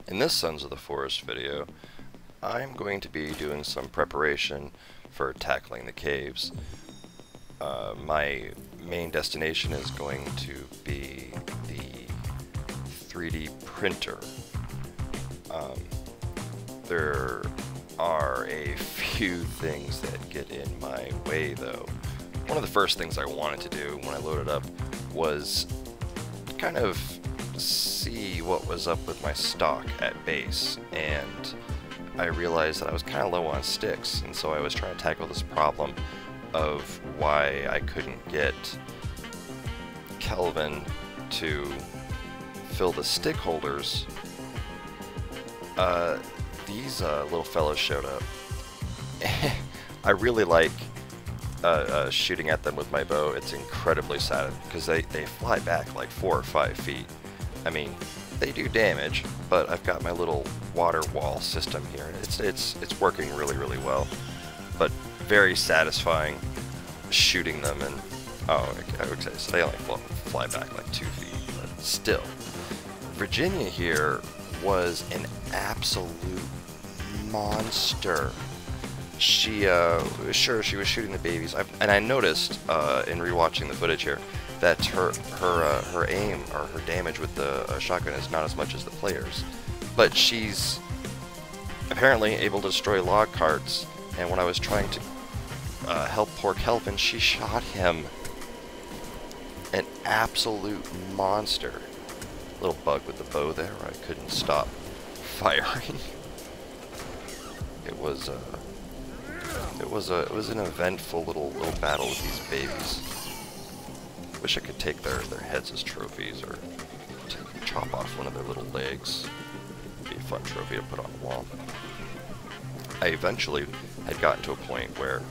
In this Sons of the Forest video, I'm going to be doing some preparation for tackling the caves. My main destination is going to be the 3D printer. There are a few things that get in my way though. One of the first things I wanted to do when I loaded up was kind of see what was up with my stock at base, and I realized that I was kind of low on sticks, and so I was trying to tackle this problem of why I couldn't get Kelvin to fill the stick holders. These little fellows showed up. I really like shooting at them with my bow. It's incredibly sad because they fly back like 4 or 5 feet. I mean, they do damage, but I've got my little water wall system here. It's working really well, but very satisfying shooting them. And oh, I would say so they only fly back like 2 feet, but still, Virginia here was an absolute monster. She was shooting the babies, and I noticed in rewatching the footage here that her aim or her damage with the shotgun is not as much as the players, but she's apparently able to destroy log carts. And when I was trying to help poor Kelvin, she shot him. An absolute monster. Little bug with the bow there, where I couldn't stop firing. It was an eventful little battle with these babies. Wish I could take their heads as trophies, or chop off one of their little legs. Be a fun trophy to put on the wall. I eventually had gotten to a point where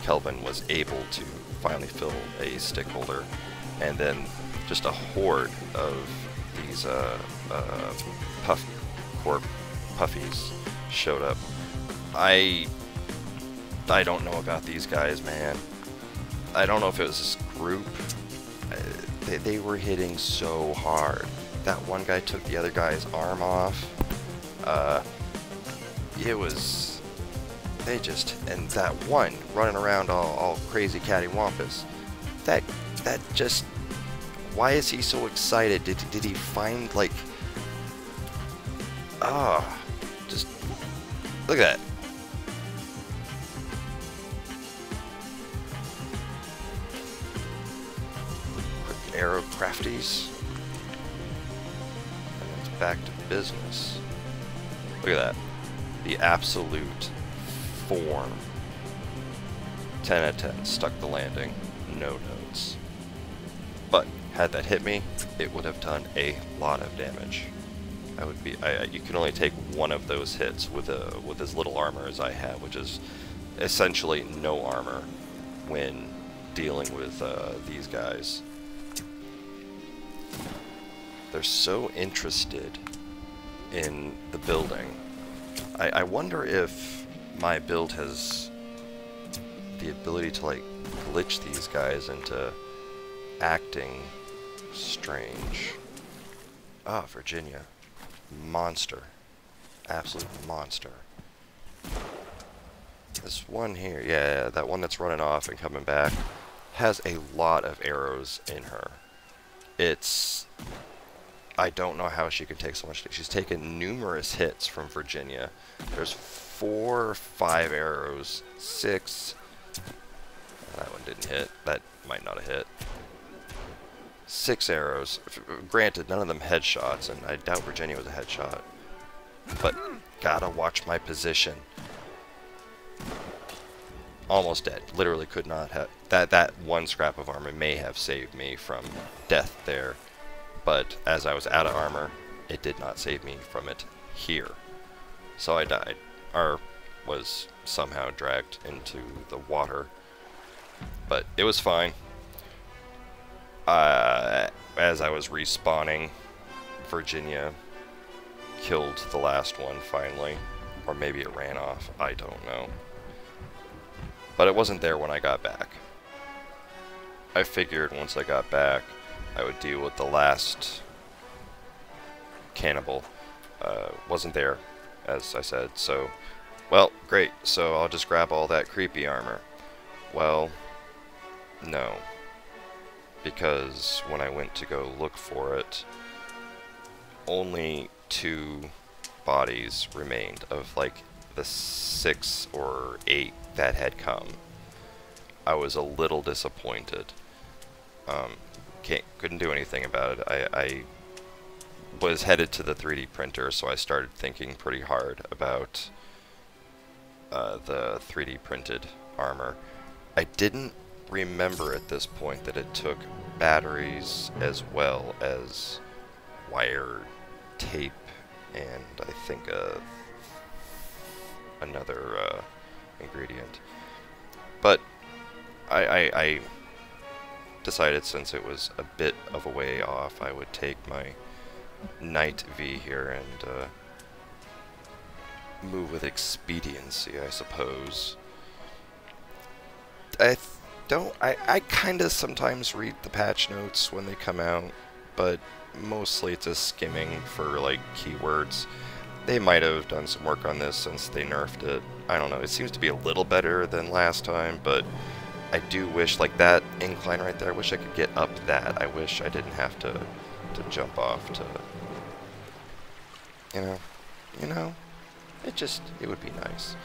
Kelvin was able to finally fill a stick holder, and then just a horde of these puffies showed up. I don't know about these guys, man. I don't know if it was this group. They were hitting so hard. That one guy took the other guy's arm off. And that one running around all crazy cattywampus. That just, why is he so excited? Did he find like, just look at that. Quick arrow crafties. And it's back to business. Look at that. The absolute form. 10 out of 10. Stuck the landing. No notes. But had that hit me, it would have done a lot of damage. You can only take one of those hits with as little armor as I have, which is essentially no armor when dealing with these guys. They're so interested in the building. I wonder if my build has the ability to like glitch these guys into acting strange. Virginia. Monster. Absolute monster. This one here, yeah, that one that's running off and coming back, has a lot of arrows in her. I don't know how she can take so much. She's taken numerous hits from Virginia. There's 4 or 5 arrows, 6. That one didn't hit. That might not have hit. 6 arrows. Granted, none of them headshots, and I doubt Virginia was a headshot. But gotta watch my position. Almost dead. Literally could not have. That one scrap of armor may have saved me from death there, but as I was out of armor, it did not save me from it here. So I died, or was somehow dragged into the water. But it was fine. As I was respawning, Virginia killed the last one finally. Or maybe it ran off, I don't know. But it wasn't there when I got back. I figured once I got back, I would deal with the last cannibal. wasn't there, as I said. So, well, great. So I'll just grab all that creepy armor. Well, no. Because when I went to go look for it, only 2 bodies remained of like the 6 or 8 that had come. I was a little disappointed. Couldn't do anything about it. I was headed to the 3D printer, so I started thinking pretty hard about the 3D printed armor. I didn't remember at this point that it took batteries as well as wire, tape, and I think another ingredient. But I decided, since it was a bit of a way off, I would take my Knight V here and move with expediency, I suppose. I kind of sometimes read the patch notes when they come out, but mostly it's just skimming for like keywords. They might have done some work on this since they nerfed it. I don't know, it seems to be a little better than last time, but I do wish, like that incline right there, I wish I could get up that. I wish I didn't have to jump off to, you know, it would be nice.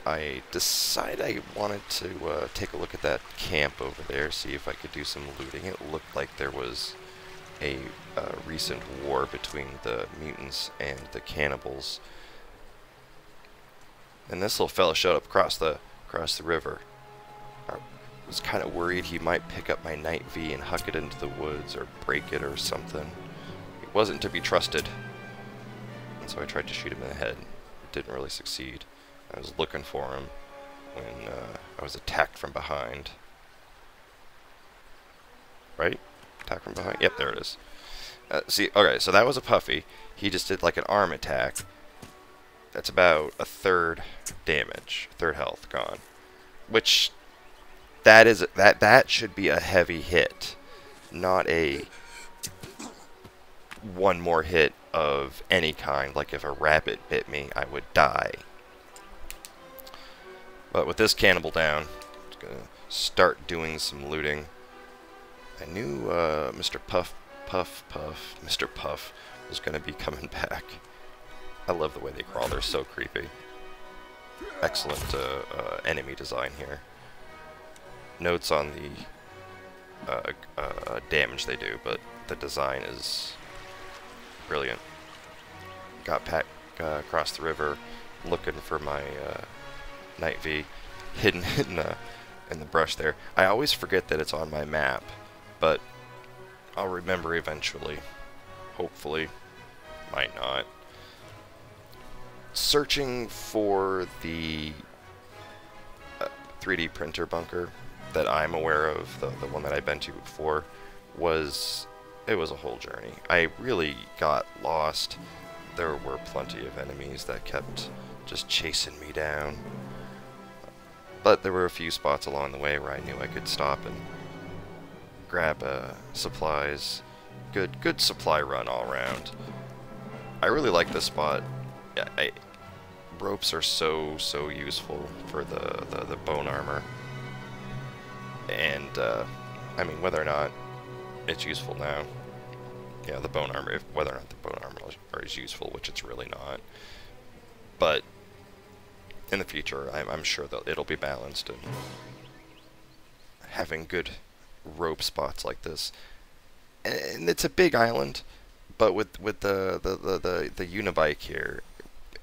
I decided I wanted to take a look at that camp over there, see if I could do some looting. It looked like there was a recent war between the mutants and the cannibals. And this little fella showed up across the river. I was kind of worried he might pick up my Knight V and huck it into the woods or break it or something. He wasn't to be trusted. And so I tried to shoot him in the head. It didn't really succeed. I was looking for him when I was attacked from behind. Right? Attack from behind? Yep, there it is. See, okay, so that was a Puffy. He just did like an arm attack. That's about a third damage, third health gone. Which, that should be a heavy hit, not a one more hit of any kind. Like if a rabbit bit me, I would die. But with this cannibal down, I'm just gonna start doing some looting. I knew Mr. Mr. Puff was gonna be coming back. I love the way they crawl, they're so creepy. Excellent enemy design here. Notes on the damage they do, but the design is brilliant. Got back across the river, looking for my Knight V, hidden in the brush there. I always forget that it's on my map, but I'll remember eventually. Hopefully. Might not. Searching for the 3D printer bunker that I'm aware of, the one that I've been to before, it was a whole journey. I really got lost. There were plenty of enemies that kept just chasing me down. But there were a few spots along the way where I knew I could stop and grab supplies. Good supply run all around. I really like this spot. Yeah, ropes are so useful for the bone armor. And I mean, whether or not it's useful now, yeah, the bone armor. Whether or not the bone armor is useful, which it's really not. But in the future, I'm sure that it'll be balanced, and having good rope spots like this. And it's a big island, but with the unibike here,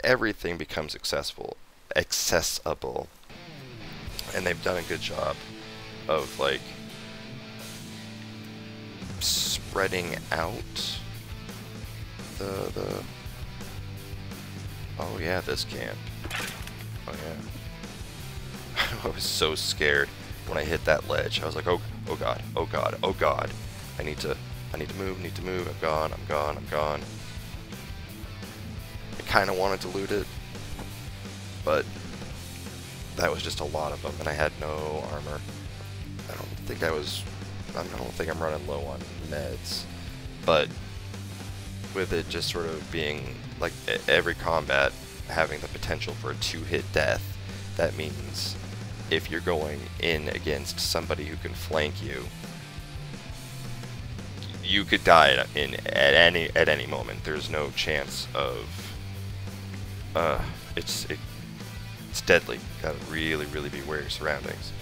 everything becomes accessible, and they've done a good job of like spreading out the oh yeah, this camp. Oh yeah. I was so scared when I hit that ledge. I was like, oh god, oh god, oh god. I need to move, I'm gone. I kinda wanted to loot it, but that was just a lot of them, and I had no armor. I don't think I'm running low on meds, but with it just sort of being like every combat having the potential for a 2-hit death. That means if you're going in against somebody who can flank you, you could die at any moment. There's no chance of it's deadly. Gotta really be aware of your surroundings.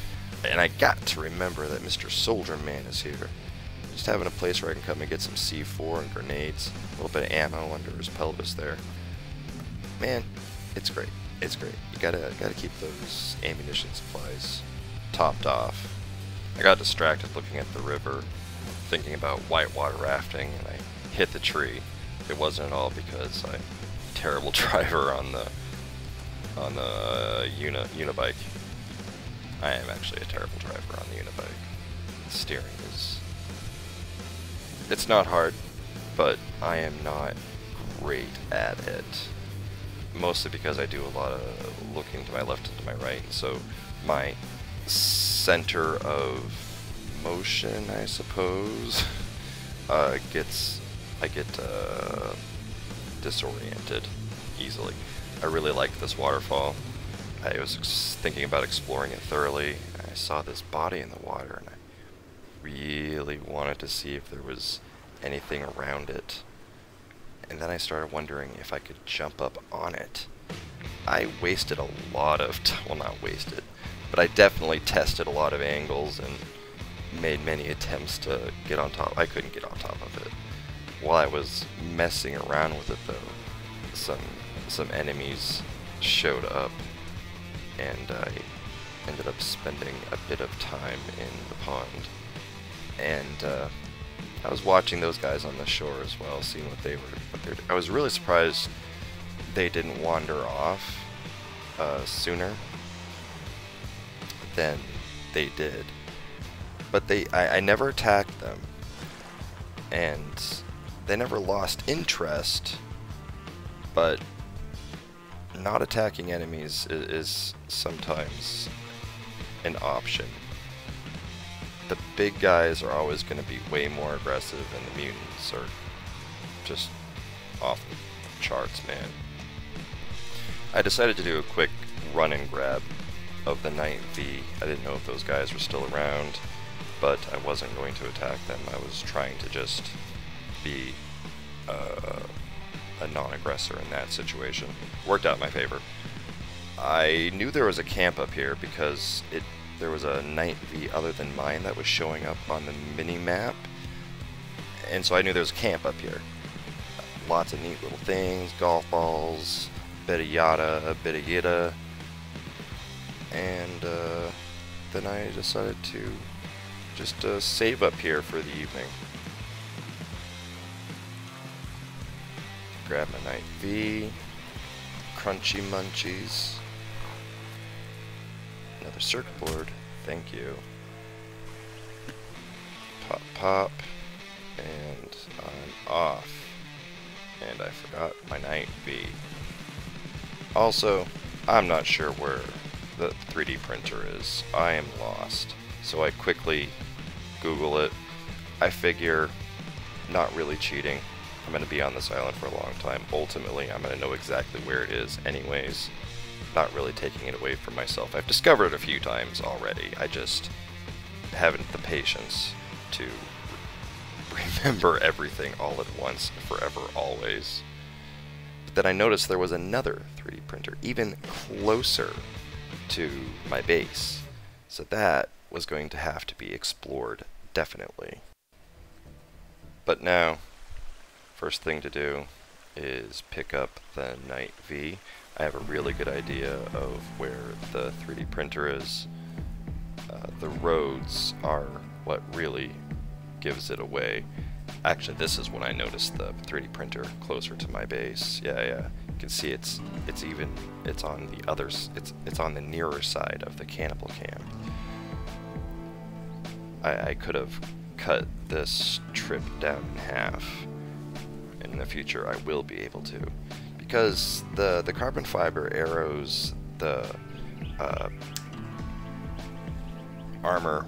And I got to remember that Mr. Soldier Man is here. Just having a place where I can come and get some C4 and grenades, a little bit of ammo under his pelvis there. Man, it's great. It's great. You gotta keep those ammunition supplies topped off. I got distracted looking at the river, thinking about whitewater rafting, and I hit the tree. It wasn't at all because I'm a terrible driver on the unibike. I am actually a terrible driver on the unibike. The steering is... It's not hard, but I am not great at it. Mostly because I do a lot of looking to my left and to my right, so my center of motion, I suppose, I get disoriented easily. I really liked this waterfall. I was thinking about exploring it thoroughly. I saw this body in the water, and I really wanted to see if there was anything around it. And then I started wondering if I could jump up on it. I wasted a lot of well, not wasted, but I definitely tested a lot of angles and made many attempts to get on top. I couldn't get on top of it. While I was messing around with it, though, some enemies showed up, and I ended up spending a bit of time in the pond. And I was watching those guys on the shore as well, seeing what they're doing. I was really surprised they didn't wander off sooner than they did. But I never attacked them, and they never lost interest, but not attacking enemies is sometimes an option. The big guys are always going to be way more aggressive, and the mutants are just off the charts, man. I decided to do a quick run and grab of the Night V. I didn't know if those guys were still around, but I wasn't going to attack them. I was trying to just be a non-aggressor in that situation. Worked out in my favor. I knew there was a camp up here because there was a Night V other than mine that was showing up on the mini-map, and so I knew there was a camp up here. Lots of neat little things, golf balls, a bit of yada, a bit of yida, and then I decided to just save up here for the evening. Grab my Night V, crunchy munchies, another circuit board, thank you. Pop, pop, and I'm off. And I forgot my Night V. Also, I'm not sure where the 3D printer is. I am lost. So I quickly Google it. I figure, not really cheating. I'm going to be on this island for a long time. Ultimately, I'm going to know exactly where it is anyways. Not really taking it away from myself. I've discovered it a few times already. I just haven't the patience to remember everything all at once, forever, always. But then I noticed there was another 3D printer, even closer to my base. So that was going to have to be explored, definitely. But now, first thing to do is pick up the Night V. I have a really good idea of where the 3D printer is. The roads are what really gives it away. Actually, this is when I noticed the 3D printer closer to my base. Yeah. You can see it's on the others. It's on the nearer side of the cannibal camp. I could have cut this trip down in half. In the future, I will be able to, because the carbon fiber arrows, the armor,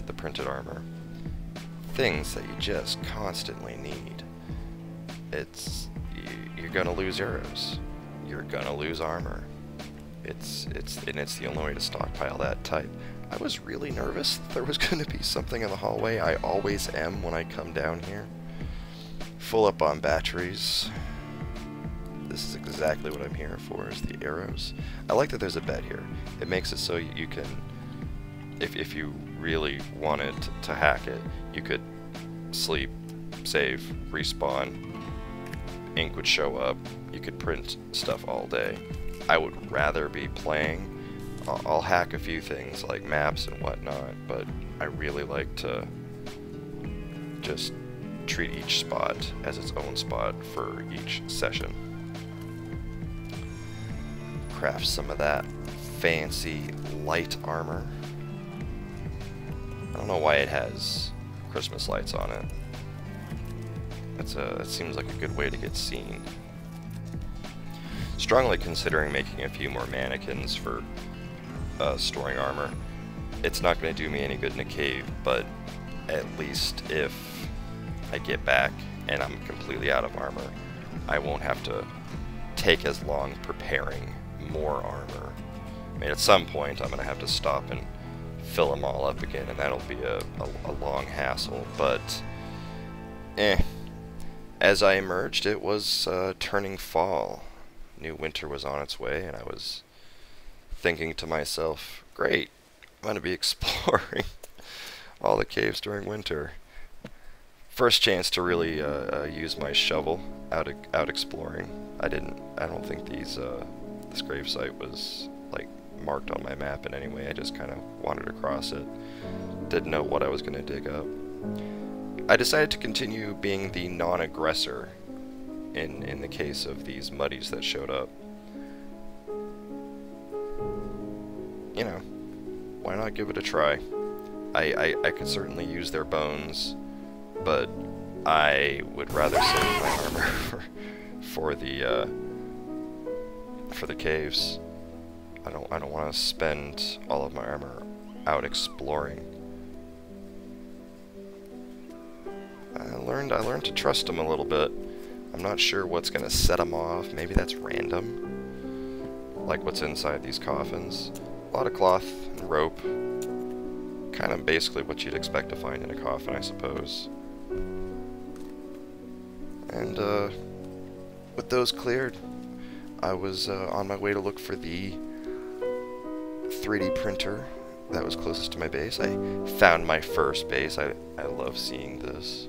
the printed armor, things that you just constantly need. you're gonna lose arrows. You're gonna lose armor. It's the only way to stockpile that type. I was really nervous that there was going to be something in the hallway. I always am when I come down here. Full up on batteries. This is exactly what I'm here for, is the arrows. I like that there's a bed here. It makes it so you can, if you really wanted to hack it, you could sleep, save, respawn, ink would show up, you could print stuff all day. I would rather be playing. I'll hack a few things like maps and whatnot, but I really like to just treat each spot as its own spot for each session. Craft some of that fancy light armor. I don't know why it has Christmas lights on it. That seems like a good way to get seen. Strongly considering making a few more mannequins for storing armor. It's not going to do me any good in a cave, but at least if I get back and I'm completely out of armor, I won't have to take as long preparing more armor. I mean, at some point I'm going to have to stop and fill them all up again, and that'll be a long hassle, but As I emerged, it was turning fall. New winter was on its way, and I was thinking to myself, great, I'm going to be exploring all the caves during winter. First chance to really use my shovel out exploring. I don't think this grave site was like marked on my map in any way. I just kind of wandered across it. Didn't know what I was going to dig up. I decided to continue being the non-aggressor in the case of these muddies that showed up. You know, why not give it a try? I could certainly use their bones, but I would rather save my armor for the caves. I don't want to spend all of my armor out exploring. I learned to trust them a little bit. I'm not sure what's gonna set them off. Maybe that's random, like what's inside these coffins. A lot of cloth and rope. Kind of basically what you'd expect to find in a coffin, I suppose. And with those cleared, I was on my way to look for the 3D printer that was closest to my base. I found my first base. I love seeing this.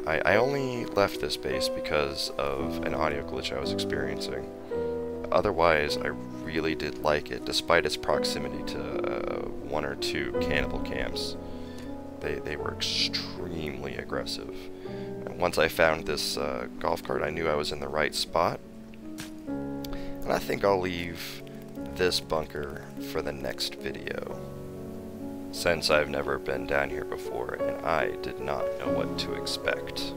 I only left this base because of an audio glitch I was experiencing. Otherwise, I really did like it, despite its proximity to 1 or 2 cannibal camps. They were extremely aggressive. And once I found this golf cart, I knew I was in the right spot. And I think I'll leave this bunker for the next video, since I've never been down here before and I did not know what to expect.